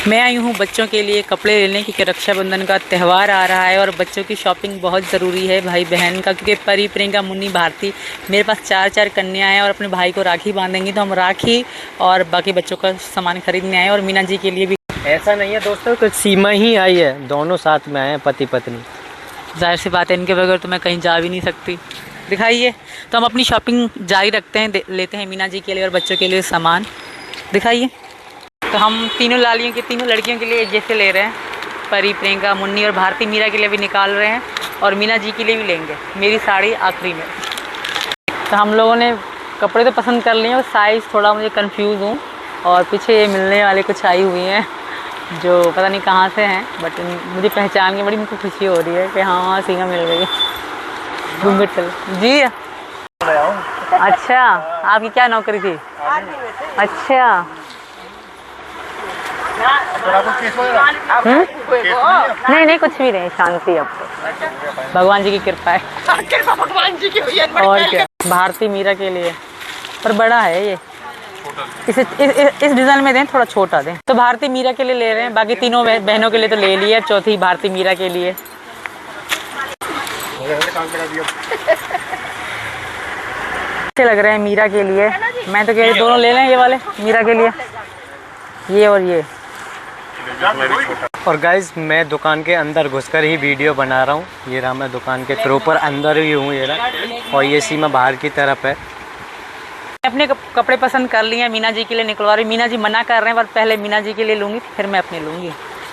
मैं आई हूँ बच्चों के लिए कपड़े लेने, क्योंकि रक्षाबंधन का त्यौहार आ रहा है और बच्चों की शॉपिंग बहुत ज़रूरी है भाई बहन का। क्योंकि परी, प्रियंका, मुन्नी, भारती, मेरे पास चार कन्या हैं और अपने भाई को राखी बांधेंगी, तो हम राखी और बाकी बच्चों का सामान खरीदने आए और मीना जी के लिए भी। ऐसा नहीं है दोस्तों, कुछ सीमा ही आई है, दोनों साथ में आए हैं, पति पत्नी। जाहिर सी बात है, इनके बगैर तो मैं कहीं जा भी नहीं सकती। दिखाइए, तो हम अपनी शॉपिंग जारी रखते हैं, लेते हैं मीना जी के लिए और बच्चों के लिए सामान। दिखाइए, तो हम तीनों लालियों की, तीनों लड़कियों के लिए एक जैसे ले रहे हैं। परी, प्रियंका, मुन्नी और भारती मीरा के लिए भी निकाल रहे हैं और मीना जी के लिए भी लेंगे। मेरी साड़ी आखिरी में। तो हम लोगों ने कपड़े तो पसंद कर लिए और साइज़ थोड़ा मुझे कंफ्यूज हूँ। और पीछे ये मिलने वाले कुछ आई हुई हैं जो पता नहीं कहाँ से हैं, बट मुझे पहचान के बड़ी मुझको खुशी हो रही है कि हाँ सीमा मिल गई। घूंघट चल जी। अच्छा, आपकी क्या नौकरी थी? अच्छा, नहीं कुछ भी नहीं, शांति। अब तो भगवान जी की कृपा है। भगवान जी की हुई है। और क्या, भारती मीरा के लिए, पर बड़ा है ये, इस डिज़ाइन में दें, थोड़ा छोटा दें। तो भारती मीरा के लिए ले रहे हैं, बाकी तीनों बहनों के लिए तो ले लिया, चौथी भारती मीरा के लिए। अच्छे लग रहे हैं मीरा के लिए। मैं तो कह रही दोनों ले लें, ये वाले मीरा के लिए, ये और ये। और गाइज, मैं दुकान के अंदर घुसकर ही वीडियो बना रहा हूँ। ये रहा, मैं दुकान के प्रॉपर अंदर ही हूँ, ये रहा, और ये सीमा बाहर की तरफ है। अपने कपड़े पसंद कर लिए, मीना जी के लिए निकलवा रही। मीना जी मना कर रहे हैं, पर पहले मीना जी के लिए लूँगी, फिर मैं अपने लूँगी।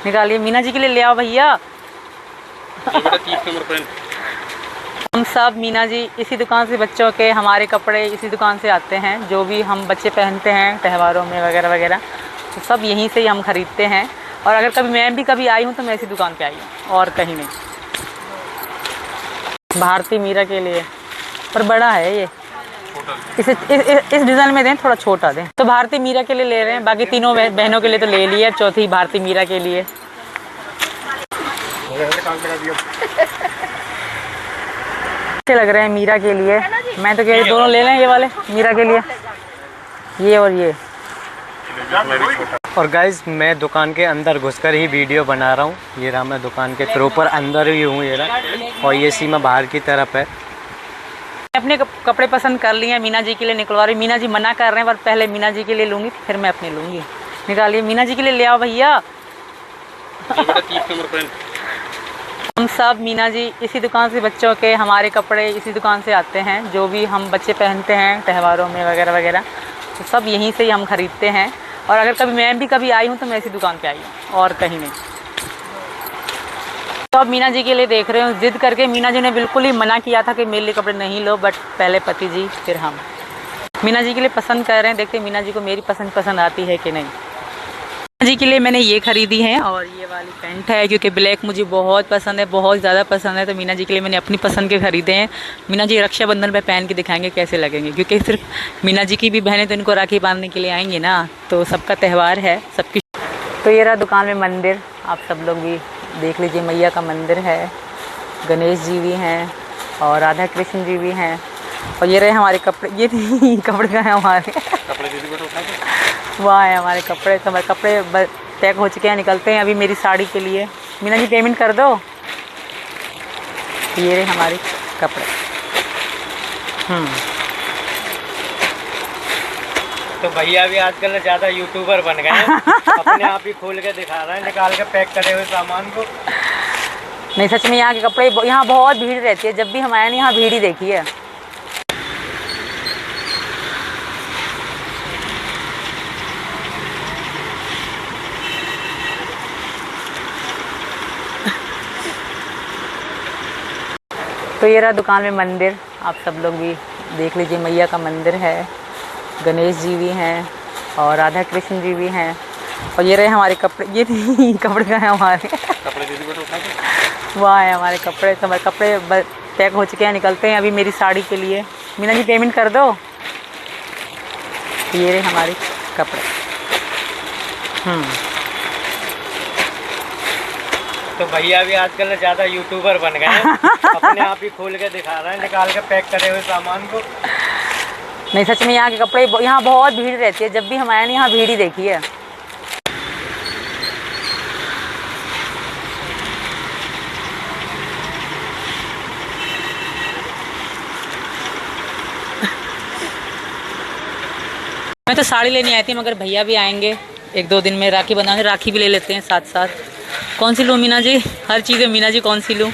निकालिए, मीना जी के लिए ले आओ भैया। हम सब मीना जी इसी दुकान से, बच्चों के हमारे कपड़े इसी दुकान से आते हैं, जो भी हम बच्चे पहनते हैं त्योहारों में वगैरह वगैरह, तो सब यहीं से ही हम ख़रीदते हैं। और अगर कभी मैं भी कभी आई हूँ तो मैं इसी दुकान पे आई हूँ और कहीं नहीं। भारती मीरा के लिए, पर बड़ा है ये, इस डिज़ाइन में दें, थोड़ा छोटा दें। तो भारती मीरा के लिए ले रहे हैं, बाकी तीनों बहनों के लिए तो ले लिया, चौथी भारती मीरा के लिए। अच्छे लग रहे हैं मीरा के लिए। मैं तो कह रही दोनों ले लें, ये वाले मीरा के लिए, ये और ये। और गाइज, मैं दुकान के अंदर घुसकर ही वीडियो बना रहा हूँ। ये रहा, मैं दुकान के प्रॉपर अंदर ही हूँ, ये रहा, और ये सीमा बाहर की तरफ है। अपने कपड़े पसंद कर लिए, मीना जी के लिए निकलवा रही। मीना जी मना कर रहे हैं, पर पहले मीना जी के लिए लूँगी, फिर मैं अपने लूँगी। निकालिए, मीना जी के लिए ले आओ भैया। हम सब मीना जी इसी दुकान से, बच्चों के हमारे कपड़े इसी दुकान से आते हैं, जो भी हम बच्चे पहनते हैं त्योहारों में वगैरह वगैरह, तो सब यहीं से ही हम ख़रीदते हैं। और अगर कभी मैं भी कभी आई हूँ तो मैं इसी दुकान पे आई हूँ और कहीं नहीं। तो अब मीना जी के लिए देख रहे हो, ज़िद करके मीना जी ने बिल्कुल ही मना किया था कि मेरे लिए कपड़े नहीं लो, बट पहले पति जी फिर हम। मीना जी के लिए पसंद कर रहे हैं, देखते हैं मीना जी को मेरी पसंद आती है कि नहीं। मीना जी के लिए मैंने ये ख़रीदी है और ये वाली पैंट है, क्योंकि ब्लैक मुझे बहुत पसंद है, बहुत ज़्यादा पसंद है, तो मीना जी के लिए मैंने अपनी पसंद के ख़रीदे हैं। मीना जी रक्षाबंधन पे पहन के दिखाएंगे कैसे लगेंगे, क्योंकि सिर्फ मीना जी की भी बहनें तो इनको राखी बांधने के लिए आएंगी ना, तो सबका त्यौहार है सबकी। तो ये रहा दुकान में मंदिर, आप सब लोग भी देख लीजिए, मैया का मंदिर है, गणेश जी भी हैं और राधा कृष्ण जी भी हैं। और ये रहे हमारे कपड़े, ये कपड़े का है हमारे कपड़े, वहाँ है हमारे कपड़े। तो हमारे कपड़े पैक हो चुके हैं, निकलते हैं अभी मेरी साड़ी के लिए। मीना जी पेमेंट कर दो। ये रहे हमारे कपड़े। तो भैया भी आजकल ज़्यादा यूट्यूबर बन गए हैं। अपने आप ही खोल के दिखा रहे हैं, निकाल के पैक करे हुए सामान को। नहीं, सच में यहाँ के कपड़े, यहाँ बहुत भीड़ रहती है, जब भी हम आए ना यहाँ भीड़ ही देखी है। तो ये रहा दुकान में मंदिर, आप सब लोग भी देख लीजिए, मैया का मंदिर है, गणेश जी भी हैं और राधा कृष्ण जी भी हैं। और ये रहे हमारे कपड़े, ये कपड़े का है हमारे कपड़े, वहाँ है हमारे कपड़े। तो हमारे कपड़े पैक हो चुके हैं, निकलते हैं अभी मेरी साड़ी के लिए। मीना जी पेमेंट कर दो। ये रहे हमारे कपड़े। तो भैया भी आजकल ज़्यादा यूट्यूबर बन गए हैं। अपने आप ही खोल के दिखा रहे हैं, निकाल के पैक करे हुए सामान को। नहीं, सच में यहाँ के कपड़े, यहाँ बहुत भीड़ रहती है, जब भी हम आए ना यहाँ भीड़ ही देखी है। मैं तो साड़ी लेने आई थी मगर भैया भी आएंगे 1-2 दिन में, राखी बनाने, राखी भी ले लेते हैं साथ साथ। कौन सी लूँ मीना जी? हर चीज़ है मीना जी, कौन सी लूँ?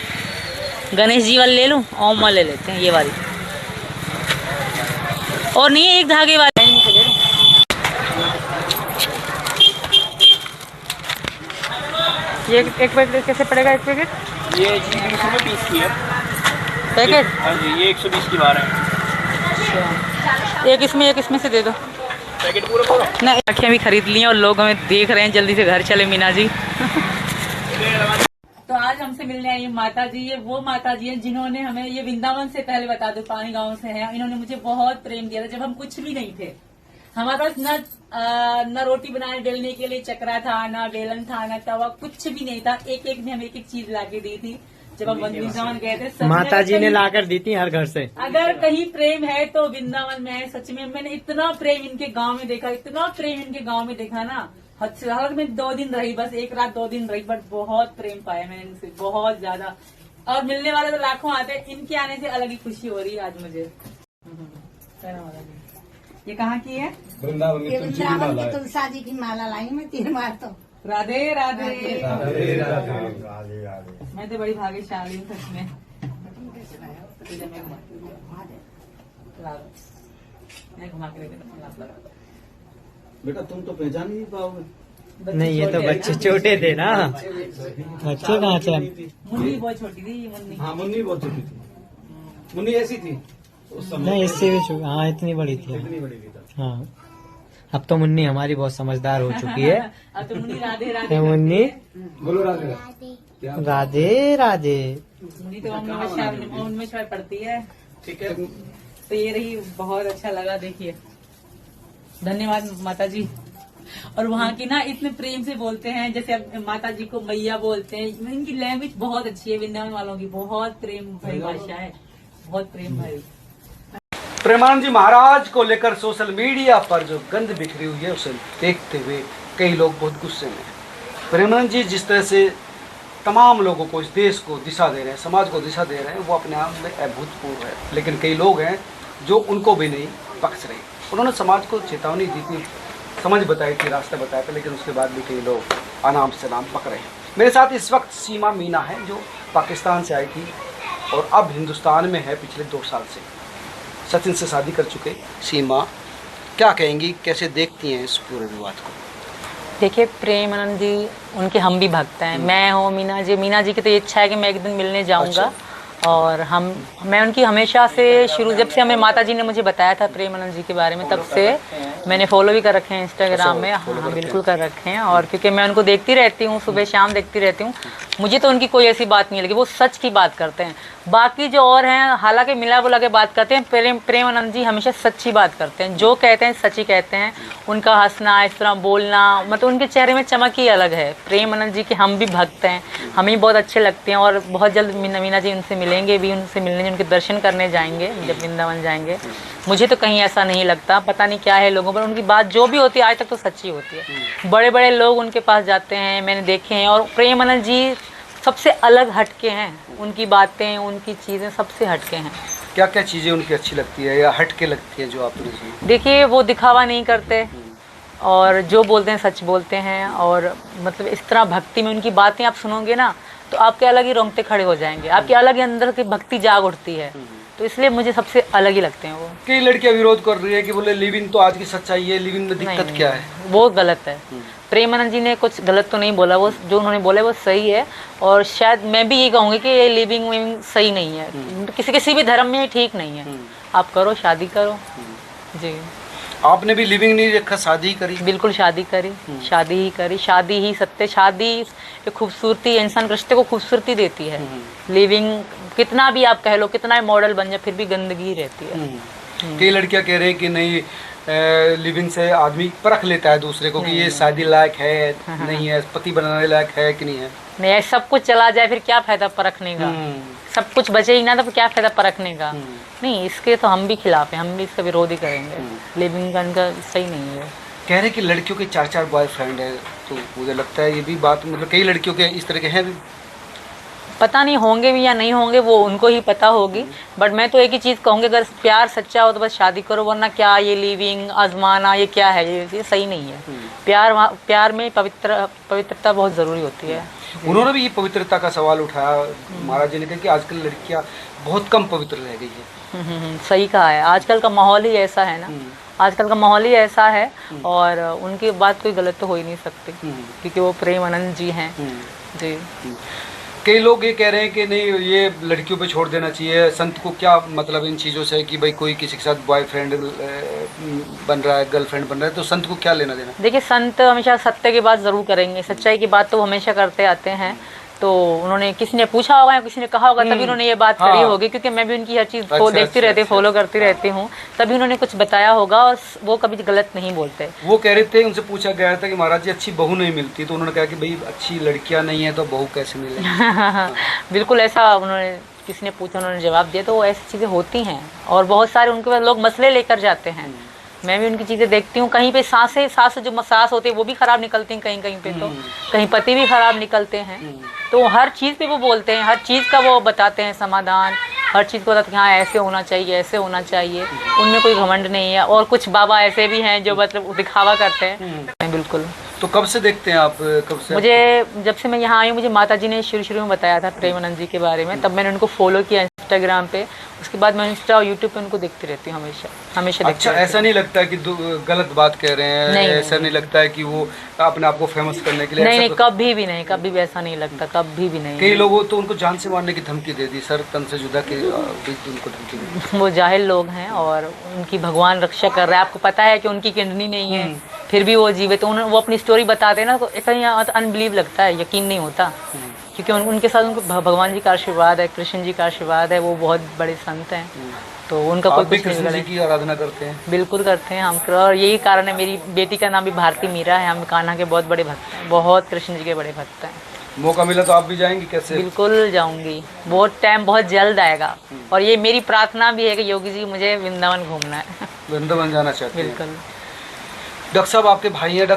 गणेश जी वाली ले लूँ? ओम वाली ले लेते हैं, ये वाली। और नहीं है एक धागे वाली? ये एक पैकेट कैसे पड़ेगा? एक पैकेट ये 120 की है पैकेट? हाँ जी, ये 120 की बार है। अच्छा, एक इसमें से दे दो पैकेट पूरा ना। राखियाँ भी खरीद ली हैं और लोग हमें देख रहे हैं, जल्दी से घर चले मीना जी। तो आज हमसे मिलने आई माता जी। ये वो माता जी हैं जिन्होंने हमें, ये वृंदावन से, पहले बता दो, पानी गांव से हैं। इन्होंने मुझे बहुत प्रेम दिया था जब हम कुछ भी नहीं थे। हमारे पास न रोटी बनाने बेलने के लिए चक्रा था, ना बेलन था, ना तवा, कुछ भी नहीं था। एक एक ने हमें एक चीज लाके दी थी जब हम वृंदावन गए थे। माता जी ने लाकर दी थी हर घर से। अगर कहीं प्रेम है तो वृंदावन में है। सच में मैंने इतना प्रेम इनके गांव में देखा, इतना प्रेम इनके गांव में देखा ना। हालांकि मैं 2 दिन रही, बस 1 रात 2 दिन रही, बट बहुत प्रेम पाया मैंने इनसे, बहुत ज्यादा। और मिलने वाले तो लाखों आते हैं, इनके आने से अलग ही खुशी हो रही है आज मुझे। ये कहाँ की है? वृंदावन की तुलसा जी की माला लाई मैं 3 बार तो। राधे राधे। राधे राधे। मैं तो बड़ी भाग्यशाली हूँ सच में। मैं घुमा के देता। बेटा तुम तो पहचान नहीं पाओगे। नहीं, ये तो बच्चे छोटे थे ना। बच्चे कहाँ से? मुन्नी बहुत छोटी थी ये मुन्नी। हाँ मुन्नी बहुत छोटी थी। मुन्नी ऐसी थी उस समय। नहीं, इससे भी छोटी। हाँ, इतनी बड़ी थी। इतनी बड़ी थी। हाँ, अब तो मुन्नी हमारी बहुत समझदार हो चुकी है। अब तो मुन्नी राधे राधे। मुन्नी बोलो राधे राधे राधे। मुन्नी तो ओम नमः शिवाय पढ़ती है। ठीक है। तो ये रही, बहुत अच्छा लगा। देखिए, धन्यवाद माता जी। और वहाँ की ना इतने प्रेम से बोलते हैं, जैसे अब माता जी को मैया बोलते हैं। इनकी लैंग्वेज बहुत अच्छी है, वृंदावन वालों की बहुत प्रेम भरी भाषा है, बहुत प्रेम भरी। प्रेमानंद जी महाराज को लेकर सोशल मीडिया पर जो गंद बिखरी हुई है उसे देखते हुए कई लोग बहुत गुस्से में हैं। प्रेमानंद जी जिस तरह से तमाम लोगों को, इस देश को दिशा दे रहे हैं, समाज को दिशा दे रहे हैं, वो अपने आप में अभूतपूर्व है। लेकिन कई लोग हैं जो उनको भी नहीं बख्श रहे। उन्होंने समाज को चेतावनी दी थी, समझ बताई थी, रास्ता बताया था, लेकिन उसके बाद भी कई लोग अनाम से नाम पकड़े हैं। मेरे साथ इस वक्त सीमा मीना है जो पाकिस्तान से आई थी और अब हिंदुस्तान में है पिछले 2 साल से। सचिन से शादी कर चुके सीमा, क्या कहेंगी, कैसे देखती हैं इस पूरे विवाद को? देखिए, प्रेमानंद जी उनके हम भी भक्त हैं। मैं हूँ मीना जी की तो ये इच्छा है कि मैं एक दिन मिलने जाऊँगा। अच्छा। और मैं उनकी हमेशा से शुरू, जब से हमें माता जी ने मुझे बताया था प्रेमानंद जी के बारे में, तब से मैंने फॉलो भी कर रखे हैं इंस्टाग्राम में। हाँ, बिल्कुल कर रखे हैं। और क्योंकि मैं उनको देखती रहती हूँ, सुबह शाम देखती रहती हूँ, मुझे तो उनकी कोई ऐसी बात नहीं लगी। वो सच की बात करते हैं। बाकी जो और हैं, हालांकि मिला बुला के बात करते हैं, प्रेमानंद जी हमेशा सच्ची बात करते हैं। जो कहते हैं सच्ची कहते हैं। उनका हंसना, इस तरह बोलना, मतलब उनके चेहरे में चमक ही अलग है। प्रेमानंद जी के हम भी भक्त हैं, हमें बहुत अच्छे लगते हैं। और बहुत जल्द मीना जी उनसे मिलेंगे भी, उनसे मिलने, उनके दर्शन करने जाएंगे जब वृंदावन जाएंगे। मुझे तो कहीं ऐसा नहीं लगता, पता नहीं क्या है लोगों पर। उनकी बात जो भी होती है आज तक तो सच्ची होती है। बड़े बड़े लोग उनके पास जाते हैं, मैंने देखे हैं। और प्रेमानंद जी सबसे अलग हटके हैं। उनकी बातें, उनकी चीज़ें सबसे हटके हैं। क्या क्या चीज़ें उनकी अच्छी लगती है या हट के लगती है जो आपने सुनी? देखिए, वो दिखावा नहीं करते और जो बोलते हैं सच बोलते हैं। और मतलब इस तरह भक्ति में उनकी बातें आप सुनोगे ना तो आपके अलग ही रोंगटे खड़े हो जाएंगे, आपके अलग ही अंदर की भक्ति जाग उठती है। तो इसलिए मुझे सबसे अलग ही लगते हैं वो। कई लड़कियां विरोध कर रही है कि बोले लिविंग तो आज की सच्चाई है, लिविंग में दिक्कत क्या है? वो गलत है। प्रेमानंद जी ने कुछ गलत तो नहीं बोला, वो जो उन्होंने बोला वो सही है। और शायद मैं भी ये कहूँगी कि ये लिविंग सही नहीं है, किसी भी धर्म में ठीक नहीं है। आप करो, शादी करो। जी, आपने भी लिविंग नहीं रखा, शादी करी? बिल्कुल शादी करी, शादी ही करी। शादी ही सत्य, शादी एक खूबसूरती, इंसान रिश्ते को खूबसूरती देती है। लिविंग कितना भी आप कह लो, कितना भी मॉडल बन जाए, फिर भी गंदगी रहती है। कई लड़कियां कह रहे हैं कि नहीं, लिविंग से आदमी परख लेता है दूसरे को कि ये शादी लायक है नहीं है, पति बनाने लायक है कि नहीं है। नहीं, सब कुछ चला जाए फिर क्या फायदा परखने का? सब कुछ बचे ही ना तो क्या फायदा परखने का? नहीं, इसके तो हम भी खिलाफ हैं, हम भी इसका विरोध ही करेंगे। लिविंग का सही नहीं है। कह रहे कि लड़कियों के 4-4 बॉयफ्रेंड है, तो मुझे लगता है ये भी बात, मतलब कई लड़कियों के इस तरह के हैं भी। पता नहीं होंगे भी या नहीं होंगे, वो उनको ही पता होगी। बट मैं तो एक ही चीज़ कहूँगी, अगर प्यार सच्चा हो तो बस शादी करो, वरना क्या ये लिविंग आजमाना ये क्या है, ये सही नहीं है। प्यार में पवित्रता बहुत ज़रूरी होती है। उन्होंने भी ये पवित्रता का सवाल उठाया महाराज जी ने, कहा कि आजकल लड़कियां बहुत कम पवित्र रह गई है। सही कहा है, आजकल का माहौल ही ऐसा है ना, आजकल का माहौल ही ऐसा है। और उनकी बात कोई गलत तो हो ही नहीं सकती, क्योंकि वो प्रेमानंद जी हैं जी। कई लोग ये कह रहे हैं कि नहीं, ये लड़कियों पे छोड़ देना चाहिए। संत को क्या मतलब इन चीज़ों से कि भाई कोई किसी के साथ बॉयफ्रेंड बन रहा है, गर्लफ्रेंड बन रहा है, तो संत को क्या लेना देना? देखिए, संत हमेशा सत्य की बात ज़रूर करेंगे, सच्चाई की बात तो हमेशा करते आते हैं। तो उन्होंने, किसी ने पूछा होगा या किसी ने कहा होगा तभी उन्होंने ये बात करी होगी, क्योंकि मैं भी उनकी हर चीज़ देखती रहती हूँ, फॉलो करती रहती हूँ, तभी उन्होंने कुछ बताया होगा। और वो कभी गलत नहीं बोलते। वो कह रहे थे, उनसे पूछा गया था कि महाराज जी अच्छी बहू नहीं मिलती, तो उन्होंने कहा कि भाई अच्छी लड़कियां नहीं है तो बहू कैसे मिले? बिल्कुल ऐसा उन्होंने, किसी ने पूछा, उन्होंने जवाब दिया। तो ऐसी चीज़ें होती हैं और बहुत सारे उनके पास लोग मसले लेकर जाते हैं। मैं भी उनकी चीज़ें देखती हूँ, कहीं पे सास जो सास होती है वो भी ख़राब निकलती हैं, कहीं कहीं पे तो कहीं पति भी ख़राब निकलते हैं। तो हर चीज़ पे वो बोलते हैं, हर चीज़ का वो बताते हैं समाधान, हर चीज़ को बताते हैं हाँ ऐसे होना चाहिए, ऐसे होना चाहिए। उनमें कोई घमंड नहीं है। और कुछ बाबा ऐसे भी हैं जो मतलब दिखावा करते हैं। बिल्कुल। तो कब से देखते हैं आप? कब से? मुझे जब से मैं यहाँ आई हूँ, मुझे माता जी ने शुरू में बताया था प्रेमानंद जी के बारे में, तब मैंने उनको फॉलो किया इंस्टाग्राम पे। उसके बाद मैं इंस्टा और यूट्यूब पे उनको देखती रहती हूँ, हमेशा अच्छा, ऐसा नहीं लगता कि गलत बात कह रहे हैं? नहीं, ऐसा नहीं लगता है कि वो अपने आप को फेमस करने के लिए? नहीं, कभी भी नहीं, कभी भी ऐसा नहीं लगता, कभी भी नहीं। कई लोगों तो उनको जान से मारने की धमकी दे दी, सर तन से जुदा के उनको धमकी दी। वो जाहिल लोग हैं और उनकी भगवान रक्षा कर रहा है। आपको पता है कि उनकी किडनी नहीं है, फिर भी वो जीवित। तो वो अपनी स्टोरी बताते हैं ना, तो कहीं अनबिलीव लगता है, यकीन नहीं होता, क्योंकि उनके साथ उनको भगवान जी का आशीर्वाद है, कृष्ण जी का आशीर्वाद है। वो बहुत बड़े संत हैं, तो उनका कोई कुछ कृष्ण जी की आराधना करते हैं? बिल्कुल करते हैं हम। और यही कारण है, मेरी बेटी का नाम भी भारती मीरा है। हम कान्हा के बहुत बड़े भक्त हैं, बहुत कृष्ण जी के बड़े भक्त हैं। मौका मिला तो आप भी जाएंगी? कैसे? बिल्कुल जाऊंगी, बहुत टाइम बहुत जल्द आएगा। और ये मेरी प्रार्थना भी है कि योगी जी मुझे वृंदावन घूमना है। वृंदावन जाना चाहते हैं? बिल्कुल। डॉक्टर साहब आपके भाई हैं